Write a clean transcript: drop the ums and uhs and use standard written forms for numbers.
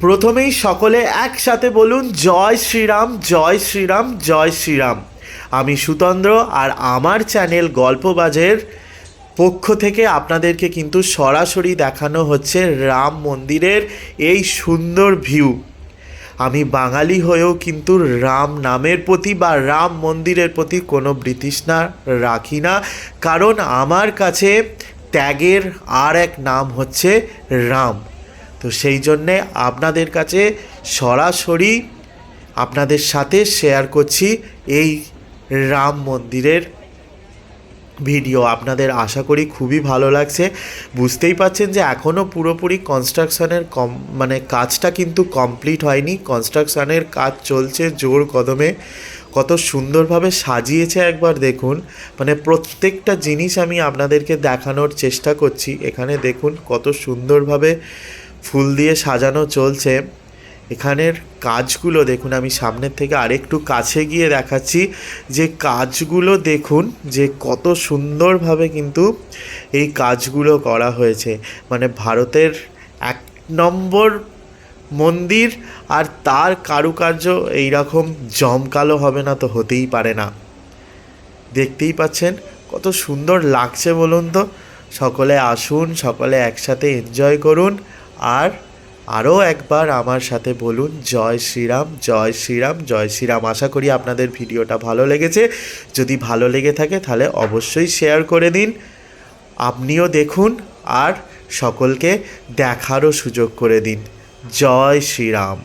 প্রথমেই সকলে একসাথে বলুন জয় শ্রীরাম জয় শ্রীরাম জয় শ্রীরাম। আমি সুতন্দ্র, আর আমার চ্যানেল গল্পবাজের পক্ষ থেকে আপনাদেরকে কিন্তু সরাসরি দেখানো হচ্ছে রাম মন্দিরের এই সুন্দর ভিউ। আমি বাঙালি হয়েও কিন্তু রাম নামের প্রতি বা রাম মন্দিরের প্রতি কোনো বিতৃষ্ণা রাখি না, কারণ আমার কাছে ত্যাগের আর এক নাম হচ্ছে রাম। তো সেই জন্যে আপনাদের কাছে সরাসরি আপনাদের সাথে শেয়ার করছি এই রাম মন্দিরের ভিডিও। আপনাদের আশা করি খুবই ভালো লাগছে। বুঝতেই পাচ্ছেন যে এখনও পুরোপুরি কনস্ট্রাকশনের কাজটা কিন্তু কমপ্লিট হয়নি। কনস্ট্রাকশনের কাজ চলছে জোর কদমে। কত সুন্দরভাবে সাজিয়েছে একবার দেখুন। প্রত্যেকটা জিনিস আমি আপনাদেরকে দেখানোর চেষ্টা করছি। এখানে দেখুন কত সুন্দরভাবে ফুল দিয়ে সাজানো চলছে। এখানের কাজগুলো দেখুন, আমি সামনের থেকে আরেকটু কাছে গিয়ে দেখাচ্ছি যে কাজগুলো দেখুন যে কত সুন্দরভাবে কিন্তু এই কাজগুলো করা হয়েছে। ভারতের এক নম্বর মন্দির, আর তার কারুকার্য এইরকম জমকালো হবে না তো হতেই পারে না। দেখতেই পাচ্ছেন কত সুন্দর লাগছে বলুন তো। সকলে আসুন, সকলে একসাথে এনজয় করুন, আর আরও একবার আমার সাথে বলুন জয় শ্রীরাম জয় শ্রীরাম জয় শ্রীরাম। আশা করি আপনাদের ভিডিওটা ভালো লেগেছে। যদি ভালো লেগে থাকে তাহলে অবশ্যই শেয়ার করে দিন, আপনিও দেখুন আর সকলকে দেখারও সুযোগ করে দিন। জয় শ্রীরাম।